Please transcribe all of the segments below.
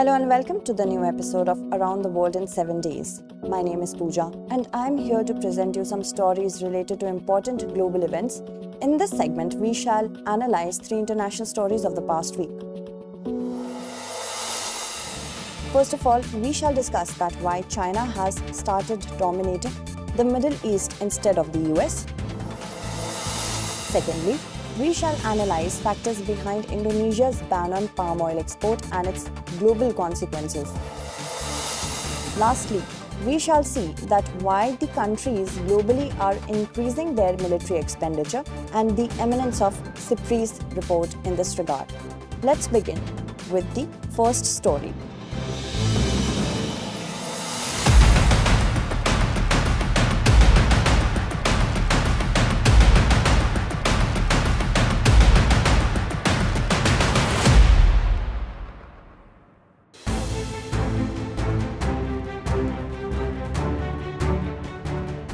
Hello and welcome to the new episode of Around the World in 7 Days. My name is Pooja and I'm here to present you some stories related to important global events. In this segment, we shall analyze 3 international stories of the past week. First of all, we shall discuss that why China has started dominating the Middle East instead of the US. Secondly, we shall analyze factors behind Indonesia's ban on palm oil export and its global consequences. Lastly, we shall see that why the countries globally are increasing their military expenditure and the eminence of CIPRI's report in this regard. Let's begin with the first story.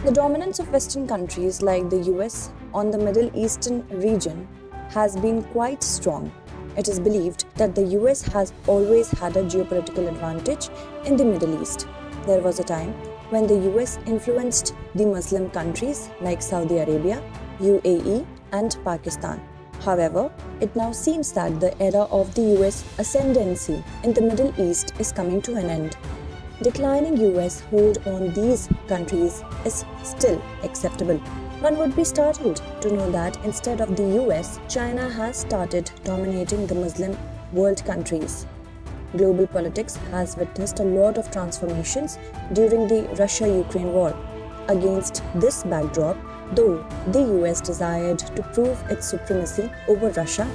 The dominance of Western countries like the US on the Middle Eastern region has been quite strong. It is believed that the US has always had a geopolitical advantage in the Middle East. There was a time when the US influenced the Muslim countries like Saudi Arabia, UAE and Pakistan. However, it now seems that the era of the US ascendancy in the Middle East is coming to an end. Declining US hold on these countries is still acceptable. One would be startled to know that instead of the US, China has started dominating the Muslim world countries. Global politics has witnessed a lot of transformations during the Russia-Ukraine war. Against this backdrop, though the US desired to prove its supremacy over Russia,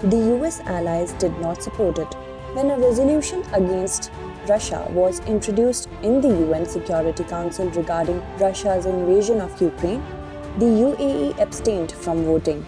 the US allies did not support it. When a resolution against Russia was introduced in the UN Security Council regarding Russia's invasion of Ukraine, the UAE abstained from voting.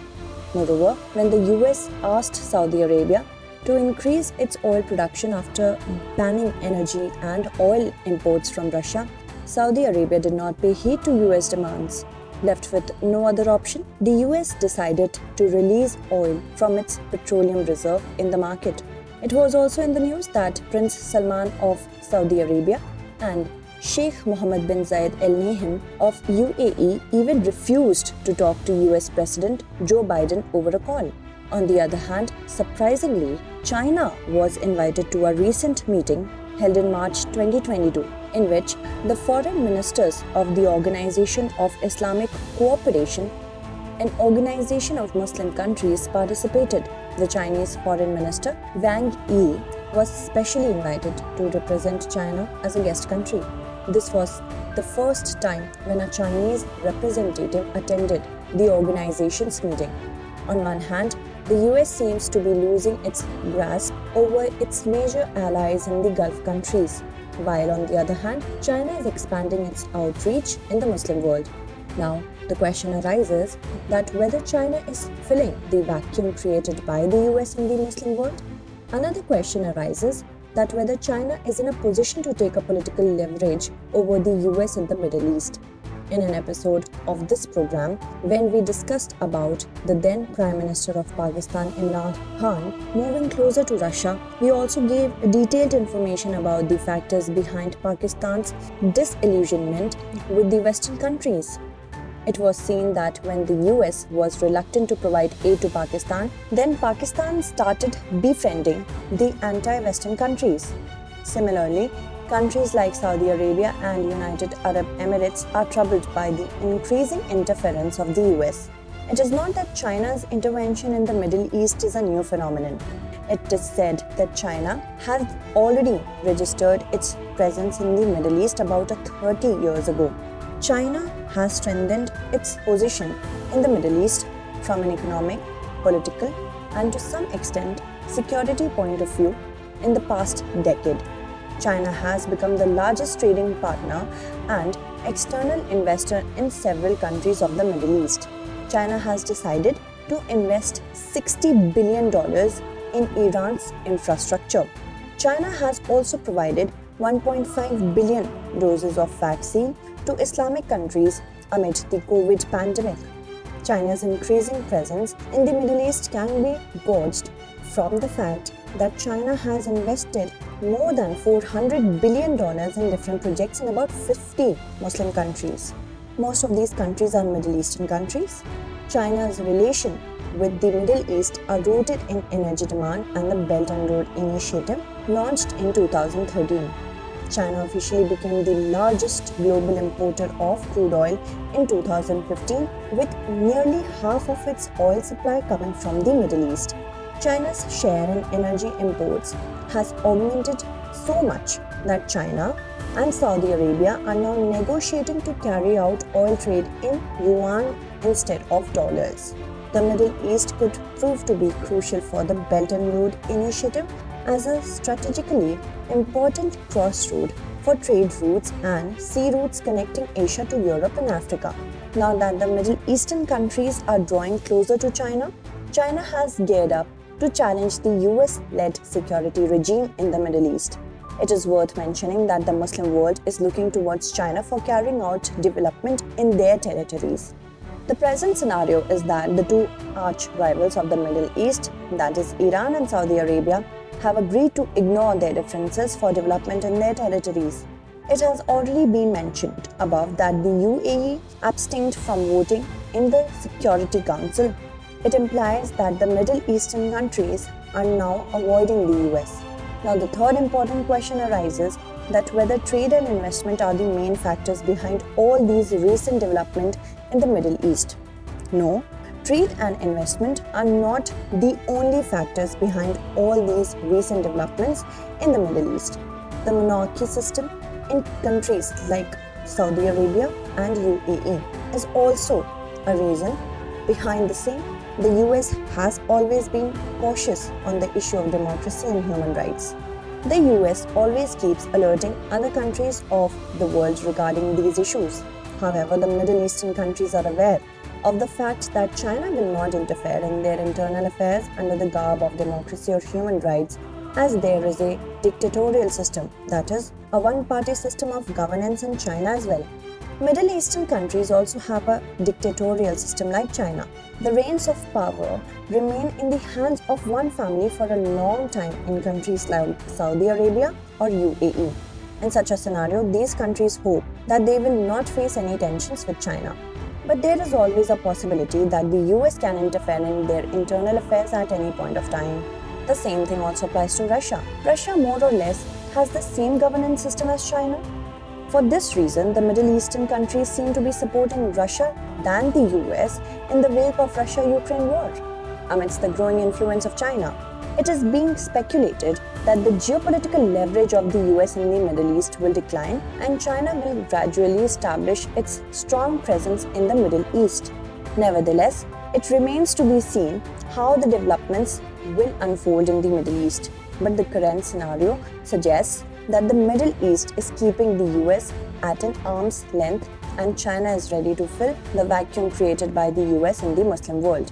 Moreover, when the US asked Saudi Arabia to increase its oil production after banning energy and oil imports from Russia, Saudi Arabia did not pay heed to US demands. Left with no other option, the US decided to release oil from its petroleum reserve in the market. It was also in the news that Prince Salman of Saudi Arabia and Sheikh Mohammed bin Zayed Al Nahyan of UAE even refused to talk to US President Joe Biden over a call. On the other hand, surprisingly, China was invited to a recent meeting held in March 2022, in which the foreign ministers of the Organization of Islamic Cooperation, an organization of Muslim countries, participated. The Chinese Foreign Minister Wang Yi was specially invited to represent China as a guest country. This was the first time when a Chinese representative attended the organization's meeting. On one hand, the US seems to be losing its grasp over its major allies in the Gulf countries, while on the other hand, China is expanding its outreach in the Muslim world. Now, the question arises that whether China is filling the vacuum created by the US in the Muslim world. Another question arises that whether China is in a position to take a political leverage over the US in the Middle East. In an episode of this program, when we discussed about the then Prime Minister of Pakistan, Imran Khan, moving closer to Russia, we also gave detailed information about the factors behind Pakistan's disillusionment with the Western countries. It was seen that when the US was reluctant to provide aid to Pakistan, then Pakistan started befriending the anti-Western countries. Similarly, countries like Saudi Arabia and United Arab Emirates are troubled by the increasing interference of the US. It is not that China's intervention in the Middle East is a new phenomenon. It is said that China has already registered its presence in the Middle East about 30 years ago. China has strengthened its position in the Middle East from an economic, political, and to some extent security point of view in the past decade. China has become the largest trading partner and external investor in several countries of the Middle East. China has decided to invest $60 billion in Iran's infrastructure. China has also provided 1.5 billion doses of vaccine to Islamic countries amid the COVID pandemic. China's increasing presence in the Middle East can be gauged from the fact that China has invested more than $400 billion in different projects in about 50 Muslim countries. Most of these countries are Middle Eastern countries. China's relation with the Middle East are rooted in energy demand and the Belt and Road Initiative launched in 2013. China officially became the largest global importer of crude oil in 2015, with nearly half of its oil supply coming from the Middle East. China's share in energy imports has augmented so much that China and Saudi Arabia are now negotiating to carry out oil trade in yuan instead of dollars. The Middle East could prove to be crucial for the Belt and Road Initiative as a strategically important crossroad for trade routes and sea routes connecting Asia to Europe and Africa. Now that the Middle Eastern countries are drawing closer to China, China has geared up to challenge the US-led security regime in the Middle East. It is worth mentioning that the Muslim world is looking towards China for carrying out development in their territories. The present scenario is that the two arch rivals of the Middle East, that is Iran and Saudi Arabia, have agreed to ignore their differences for development in their territories. It has already been mentioned above that the UAE abstained from voting in the Security Council. It implies that the Middle Eastern countries are now avoiding the US. Now, the third important question arises that whether trade and investment are the main factors behind all these recent developments in the Middle East. No, trade and investment are not the only factors behind all these recent developments in the Middle East. The monarchy system in countries like Saudi Arabia and UAE is also a reason behind the same. The US has always been cautious on the issue of democracy and human rights. The US always keeps alerting other countries of the world regarding these issues. However, the Middle Eastern countries are aware of the fact that China will not interfere in their internal affairs under the garb of democracy or human rights, as there is a dictatorial system, that is, a one-party system of governance in China as well. Middle Eastern countries also have a dictatorial system like China. The reins of power remain in the hands of one family for a long time in countries like Saudi Arabia or UAE. In such a scenario, these countries hope that they will not face any tensions with China. But there is always a possibility that the US can interfere in their internal affairs at any point of time. The same thing also applies to Russia. Russia more or less has the same governance system as China. For this reason, the Middle Eastern countries seem to be supporting Russia than the US in the wake of Russia-Ukraine war. Amidst the growing influence of China, it is being speculated that the geopolitical leverage of the US in the Middle East will decline and China will gradually establish its strong presence in the Middle East. Nevertheless, it remains to be seen how the developments will unfold in the Middle East. But the current scenario suggests that the Middle East is keeping the US at an arm's length and China is ready to fill the vacuum created by the US in the Muslim world.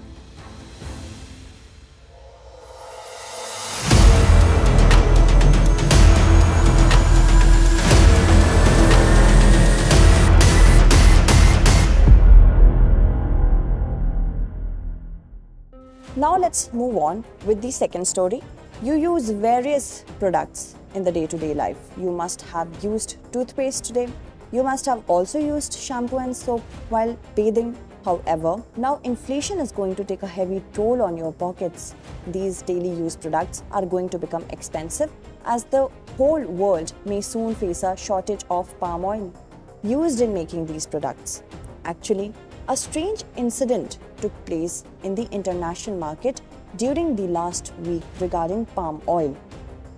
Now let's move on with the second story. You use various products in the day-to-day life. You must have used toothpaste today. You must have also used shampoo and soap while bathing. However, now inflation is going to take a heavy toll on your pockets. These daily use products are going to become expensive as the whole world may soon face a shortage of palm oil used in making these products. Actually, a strange incident took place in the international market during the last week regarding palm oil.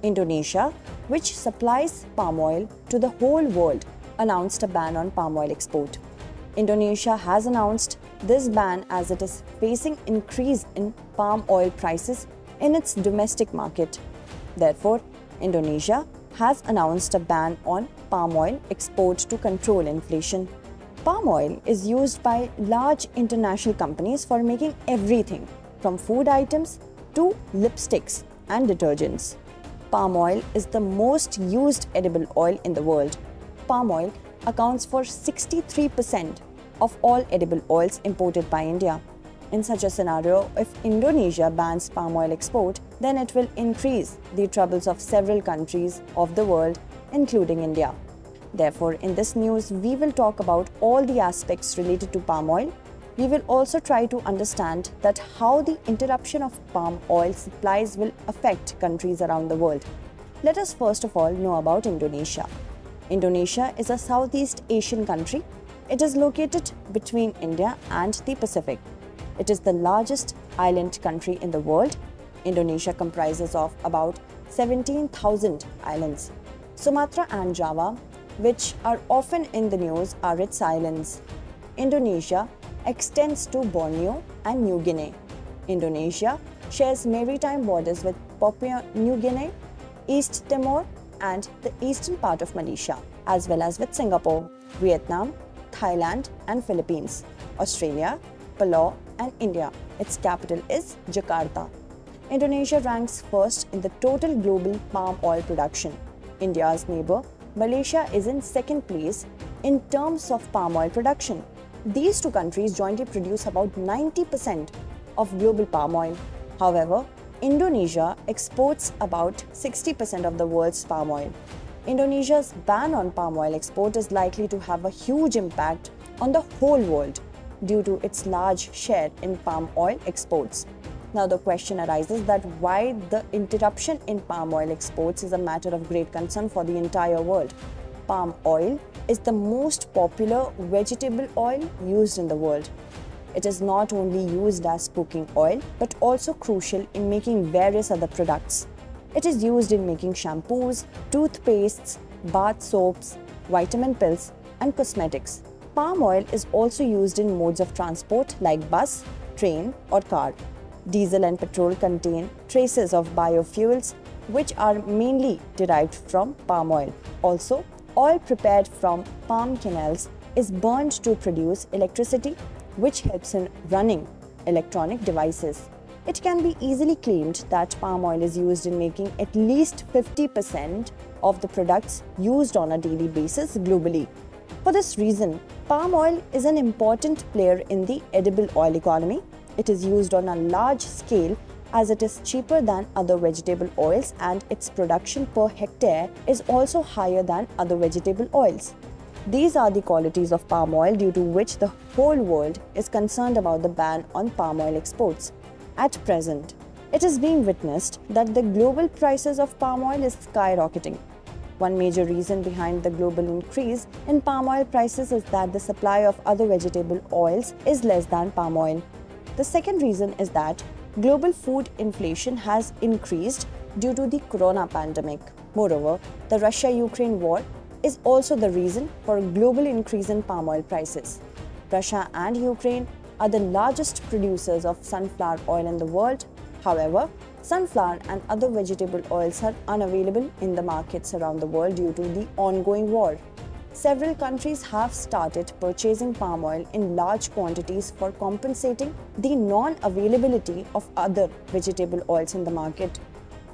Indonesia, which supplies palm oil to the whole world, announced a ban on palm oil export. Indonesia has announced this ban as it is facing increase in palm oil prices in its domestic market. Therefore, Indonesia has announced a ban on palm oil export to control inflation. Palm oil is used by large international companies for making everything from food items to lipsticks and detergents. Palm oil is the most used edible oil in the world. Palm oil accounts for 63% of all edible oils imported by India. In such a scenario, if Indonesia bans palm oil export, then it will increase the troubles of several countries of the world, including India. Therefore, in this news, we will talk about all the aspects related to palm oil. We will also try to understand that how the interruption of palm oil supplies will affect countries around the world. Let us first of all know about Indonesia. Indonesia is a Southeast Asian country. It is located between India and the Pacific. It is the largest island country in the world. Indonesia comprises of about 17,000 islands. Sumatra and Java, which are often in the news, are its islands. Indonesia extends to Borneo and New Guinea. Indonesia shares maritime borders with Papua New Guinea, East Timor, and the eastern part of Malaysia, as well as with Singapore, Vietnam, Thailand, and Philippines, Australia, Palau, and India. Its capital is Jakarta. Indonesia ranks first in the total global palm oil production. India's neighbor, Malaysia, is in second place in terms of palm oil production. These two countries jointly produce about 90% of global palm oil. However, Indonesia exports about 60% of the world's palm oil. Indonesia's ban on palm oil export is likely to have a huge impact on the whole world due to its large share in palm oil exports. Now the question arises that why the interruption in palm oil exports is a matter of great concern for the entire world. Palm oil is the most popular vegetable oil used in the world. It is not only used as cooking oil, but also crucial in making various other products. It is used in making shampoos, toothpastes, bath soaps, vitamin pills, and cosmetics. Palm oil is also used in modes of transport like bus, train, or car. Diesel and petrol contain traces of biofuels, which are mainly derived from palm oil. Also, oil prepared from palm kernels is burned to produce electricity, which helps in running electronic devices. It can be easily claimed that palm oil is used in making at least 50% of the products used on a daily basis globally. For this reason, palm oil is an important player in the edible oil economy. It is used on a large scale as it is cheaper than other vegetable oils and its production per hectare is also higher than other vegetable oils. These are the qualities of palm oil due to which the whole world is concerned about the ban on palm oil exports. At present, it is being witnessed that the global prices of palm oil is skyrocketing. One major reason behind the global increase in palm oil prices is that the supply of other vegetable oils is less than palm oil. The second reason is that global food inflation has increased due to the corona pandemic. Moreover, the Russia-Ukraine war is also the reason for a global increase in palm oil prices. Russia and Ukraine are the largest producers of sunflower oil in the world. However, sunflower and other vegetable oils are unavailable in the markets around the world due to the ongoing war. Several countries have started purchasing palm oil in large quantities for compensating the non-availability of other vegetable oils in the market.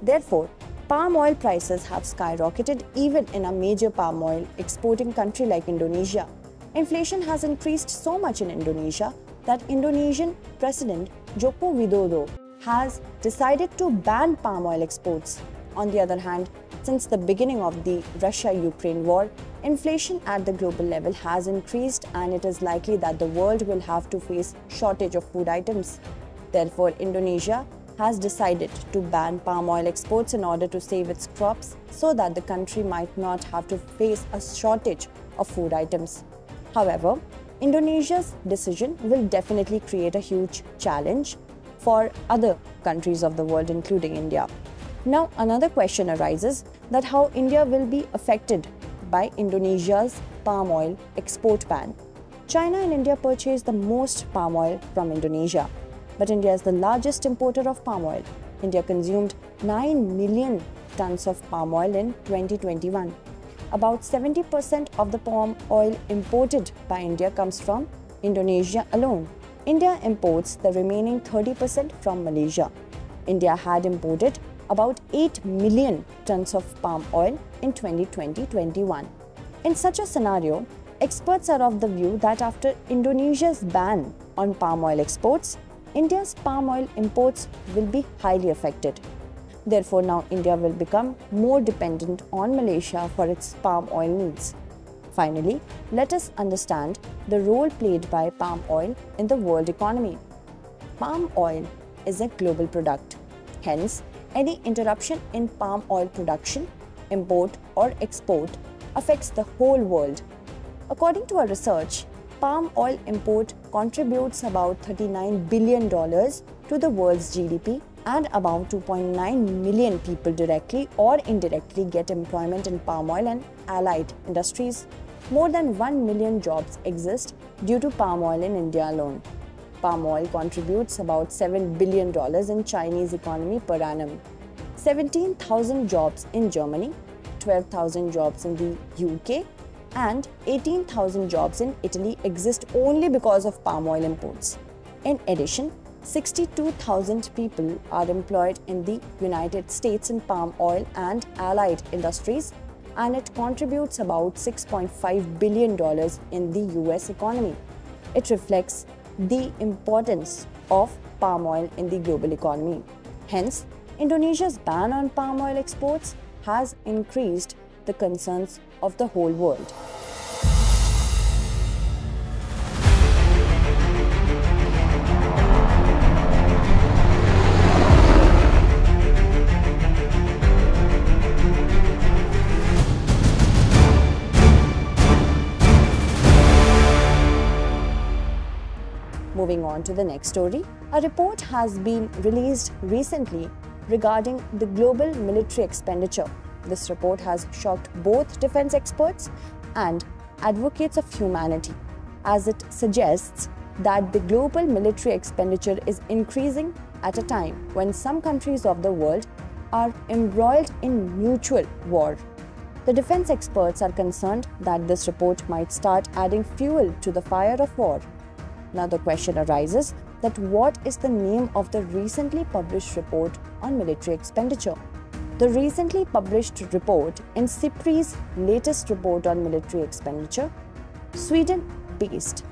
Therefore, palm oil prices have skyrocketed even in a major palm oil exporting country like Indonesia. Inflation has increased so much in Indonesia that Indonesian President Joko Widodo has decided to ban palm oil exports. On the other hand, since the beginning of the Russia-Ukraine war, inflation at the global level has increased and it is likely that the world will have to face shortage of food items. Therefore, Indonesia has decided to ban palm oil exports in order to save its crops so that the country might not have to face a shortage of food items. However, Indonesia's decision will definitely create a huge challenge for other countries of the world, including India. Now, another question arises that how India will be affected by Indonesia's palm oil export ban. China and India purchase the most palm oil from Indonesia, but India is the largest importer of palm oil. India consumed 9 million tons of palm oil in 2021. About 70% of the palm oil imported by India comes from Indonesia alone. India imports the remaining 30% from Malaysia. India had imported about 8 million tons of palm oil in 2020-21. In such a scenario, experts are of the view that after Indonesia's ban on palm oil exports, India's palm oil imports will be highly affected. Therefore, now India will become more dependent on Malaysia for its palm oil needs. Finally, let us understand the role played by palm oil in the world economy. Palm oil is a global product. Hence, any interruption in palm oil production, import or export affects the whole world. According to our research, palm oil import contributes about $39 billion to the world's GDP, and about 2.9 million people directly or indirectly get employment in palm oil and allied industries. More than 1 million jobs exist due to palm oil in India alone. Palm oil contributes about $7 billion in Chinese economy per annum. 17,000 jobs in Germany, 12,000 jobs in the UK, and 18,000 jobs in Italy exist only because of palm oil imports. In addition, 62,000 people are employed in the United States in palm oil and allied industries, and it contributes about $6.5 billion in the US economy. It reflects the importance of palm oil in the global economy. Hence, Indonesia's ban on palm oil exports has increased the concerns of the whole world. Moving on to the next story, a report has been released recently regarding the global military expenditure. This report has shocked both defense experts and advocates of humanity, as it suggests that the global military expenditure is increasing at a time when some countries of the world are embroiled in mutual war. The defense experts are concerned that this report might start adding fuel to the fire of war. Now the question arises that what is the name of the recently published report on military expenditure? The recently published report in SIPRI's latest report on military expenditure, Sweden-based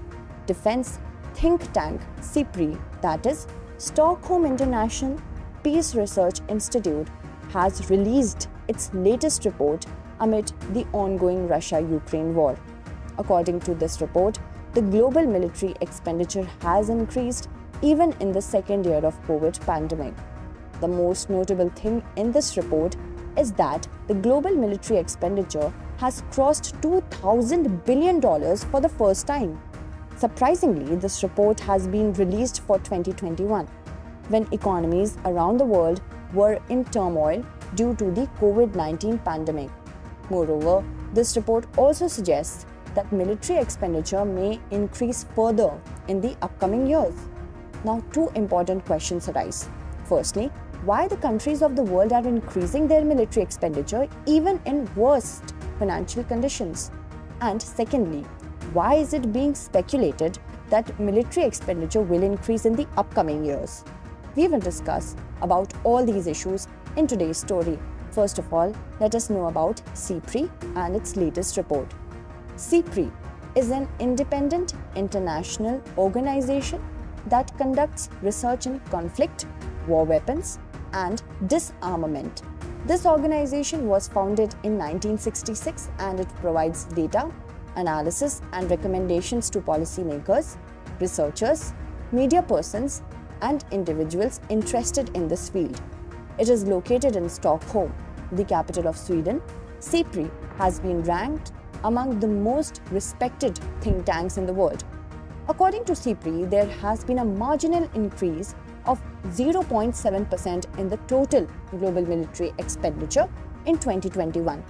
defense think tank SIPRI, that is Stockholm International Peace Research Institute, has released its latest report amid the ongoing Russia-Ukraine war. According to this report, the global military expenditure has increased even in the second year of COVID pandemic. The most notable thing in this report is that the global military expenditure has crossed $2,000 billion for the first time. Surprisingly, this report has been released for 2021, when economies around the world were in turmoil due to the COVID-19 pandemic. Moreover, this report also suggests that military expenditure may increase further in the upcoming years. Now, two important questions arise. Firstly, why the countries of the world are increasing their military expenditure even in worst financial conditions? And secondly, why is it being speculated that military expenditure will increase in the upcoming years? We will discuss about all these issues in today's story. First of all, let us know about SIPRI and its latest report. SIPRI is an independent international organization that conducts research in conflict, war weapons, and disarmament. This organization was founded in 1966 and it provides data, analysis, and recommendations to policymakers, researchers, media persons, and individuals interested in this field. It is located in Stockholm, the capital of Sweden. SIPRI has been ranked among the most respected think tanks in the world. According to SIPRI, there has been a marginal increase of 0.7% in the total global military expenditure in 2021.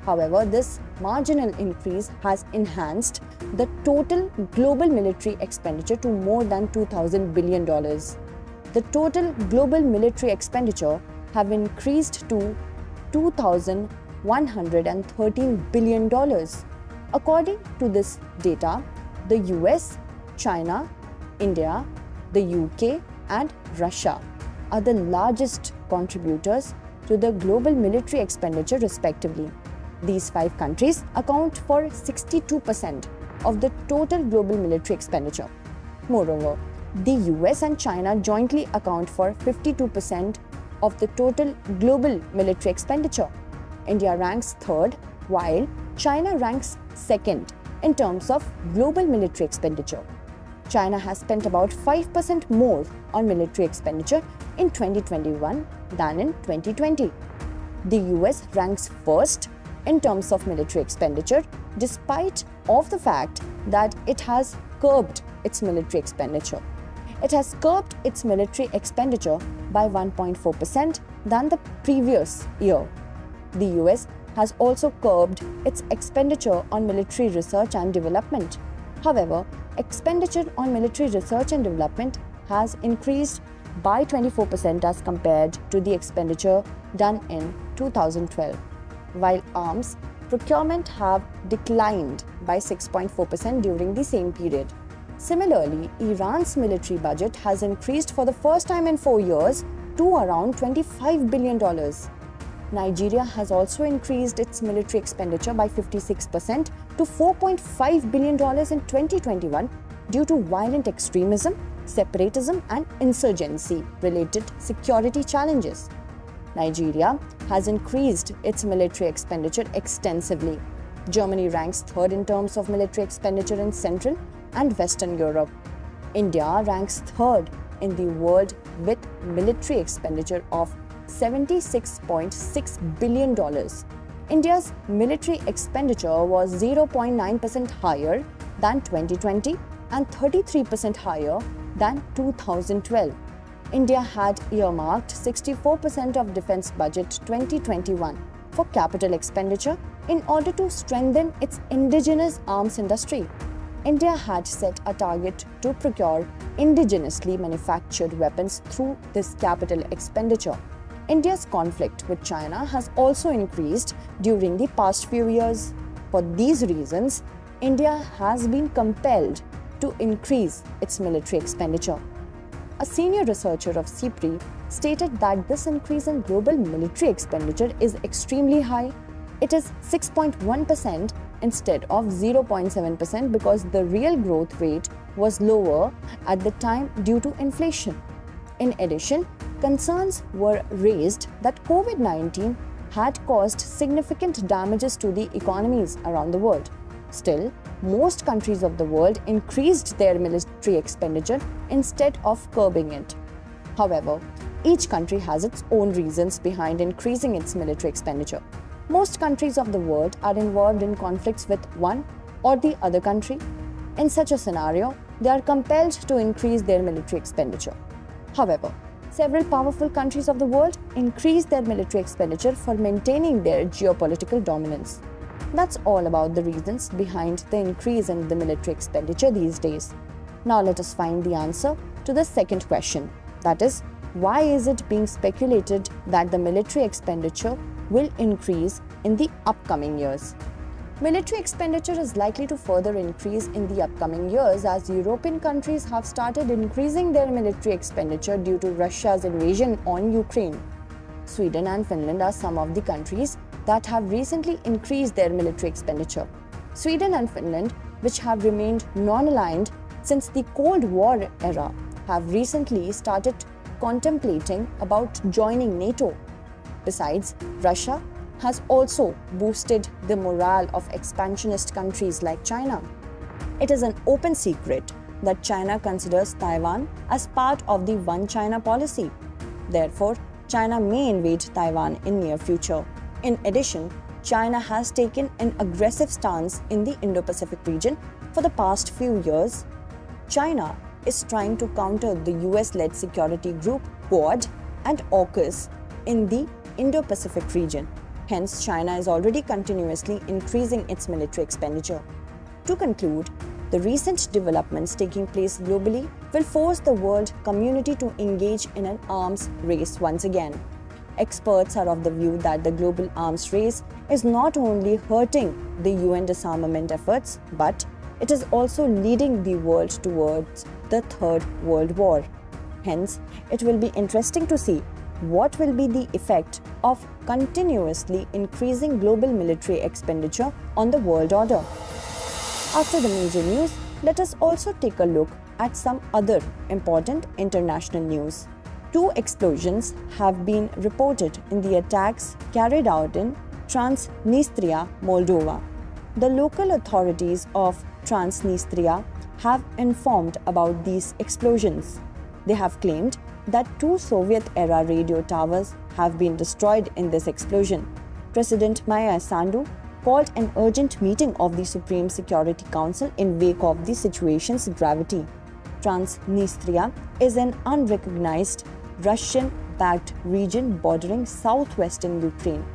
However, this marginal increase has enhanced the total global military expenditure to more than $2,000 billion. The total global military expenditure have increased to $2,113 billion. According to this data, the US, China, India, the UK, and Russia are the largest contributors to the global military expenditure respectively. These 5 countries account for 62% of the total global military expenditure. Moreover, The US and China jointly account for 52% of the total global military expenditure. India ranks third, while China ranks second in terms of global military expenditure. China has spent about 5% more on military expenditure in 2021 than in 2020. The US ranks first in terms of military expenditure, despite of the fact that it has curbed its military expenditure. It has curbed its military expenditure by 1.4% than the previous year. The US has also curbed its expenditure on military research and development. However, expenditure on military research and development has increased by 24% as compared to the expenditure done in 2012, while arms procurement have declined by 6.4% during the same period. Similarly, Iran's military budget has increased for the first time in 4 years to around $25 billion. Nigeria has also increased its military expenditure by 56% to $4.5 billion in 2021 due to violent extremism, separatism and insurgency-related security challenges. Nigeria has increased its military expenditure extensively. Germany ranks third in terms of military expenditure in Central and Western Europe. India ranks third in the world with military expenditure of $76.6 billion. India's military expenditure was 0.9% higher than 2020 and 33% higher than 2012. India had earmarked 64% of defense budget 2021 for capital expenditure in order to strengthen its indigenous arms industry. India had set a target to procure indigenously manufactured weapons through this capital expenditure. India's conflict with China has also increased during the past few years. For these reasons, India has been compelled to increase its military expenditure. A senior researcher of CIPRI stated that this increase in global military expenditure is extremely high. It is 6.1% instead of 0.7% because the real growth rate was lower at the time due to inflation. In addition, concerns were raised that COVID-19 had caused significant damages to the economies around the world. Still, most countries of the world increased their military expenditure instead of curbing it. However, each country has its own reasons behind increasing its military expenditure. Most countries of the world are involved in conflicts with one or the other country. In such a scenario, they are compelled to increase their military expenditure. However, several powerful countries of the world increase their military expenditure for maintaining their geopolitical dominance. That's all about the reasons behind the increase in the military expenditure these days. Now let us find the answer to the second question. That is, why is it being speculated that the military expenditure will increase in the upcoming years? Military expenditure is likely to further increase in the upcoming years as European countries have started increasing their military expenditure due to Russia's invasion on Ukraine. Sweden and Finland are some of the countries that have recently increased their military expenditure. Sweden and Finland, which have remained non-aligned since the Cold War era, have recently started contemplating about joining NATO. Besides, Russia has also boosted the morale of expansionist countries like China. It is an open secret that China considers Taiwan as part of the One China policy. Therefore, China may invade Taiwan in near future. In addition, China has taken an aggressive stance in the Indo-Pacific region for the past few years. China is trying to counter the US-led security group Quad and AUKUS in the Indo-Pacific region. Hence, China is already continuously increasing its military expenditure. To conclude, the recent developments taking place globally will force the world community to engage in an arms race once again. Experts are of the view that the global arms race is not only hurting the UN disarmament efforts, but it is also leading the world towards the Third World War. Hence, it will be interesting to see what will be the effect of continuously increasing global military expenditure on the world order. After the major news, Let us also take a look at some other important international news. 2 explosions have been reported in the attacks carried out in Transnistria, Moldova. The local authorities of Transnistria have informed about these explosions. They have claimed that 2 Soviet-era radio towers have been destroyed in this explosion. President Maia Sandu called an urgent meeting of the Supreme Security Council in wake of the situation's gravity. Transnistria is an unrecognized Russian-backed region bordering southwestern Ukraine.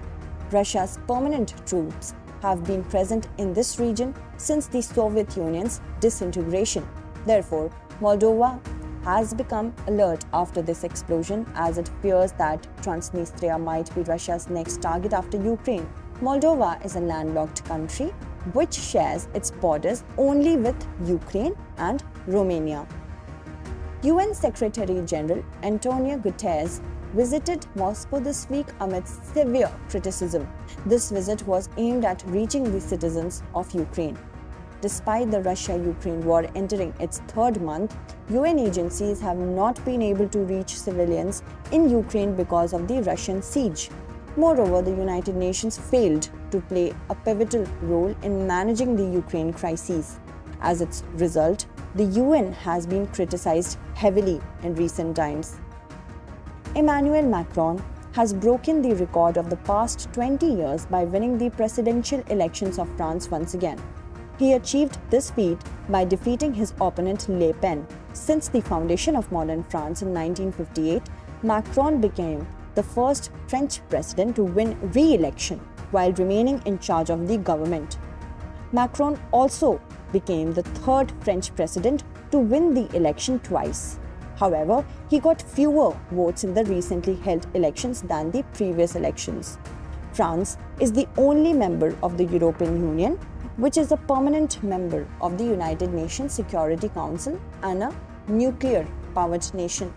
Russia's permanent troops have been present in this region since the Soviet Union's disintegration. Therefore, Moldova has become alert after this explosion, as it fears that Transnistria might be Russia's next target after Ukraine. Moldova is a landlocked country which shares its borders only with Ukraine and Romania. UN Secretary General Antonio Guterres visited Moscow this week amidst severe criticism. This visit was aimed at reaching the citizens of Ukraine. Despite the Russia-Ukraine war entering its 3rd month, UN agencies have not been able to reach civilians in Ukraine because of the Russian siege. Moreover, the United Nations failed to play a pivotal role in managing the Ukraine crisis. As its result, the UN has been criticized heavily in recent times. Emmanuel Macron has broken the record of the past 20 years by winning the presidential elections of France once again. He achieved this feat by defeating his opponent Le Pen. Since the foundation of modern France in 1958, Macron became the first French president to win re-election while remaining in charge of the government. Macron also became the 3rd French president to win the election twice. However, he got fewer votes in the recently held elections than the previous elections. France is the only member of the European Union which is a permanent member of the United Nations Security Council and a nuclear-powered nation.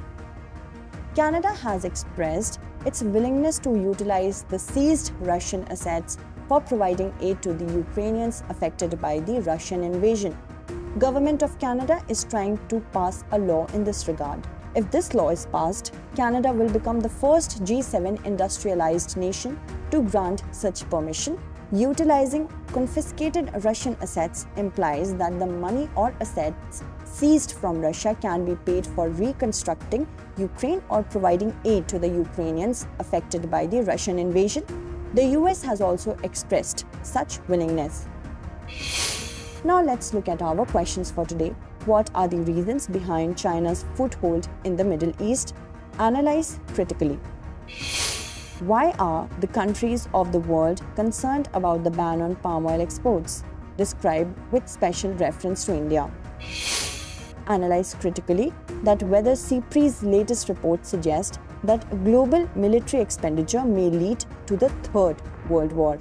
Canada has expressed its willingness to utilize the seized Russian assets for providing aid to the Ukrainians affected by the Russian invasion. Government of Canada is trying to pass a law in this regard. If this law is passed, Canada will become the first G7 industrialized nation to grant such permission. Utilizing confiscated Russian assets implies that the money or assets seized from Russia can be paid for reconstructing Ukraine or providing aid to the Ukrainians affected by the Russian invasion. The US has also expressed such willingness. Now let's look at our questions for today. What are the reasons behind China's foothold in the Middle East? Analyze critically. Why are the countries of the world concerned about the ban on palm oil exports? Describe with special reference to India. Analyze critically that whether CIPRI's latest report suggests that global military expenditure may lead to the Third World War.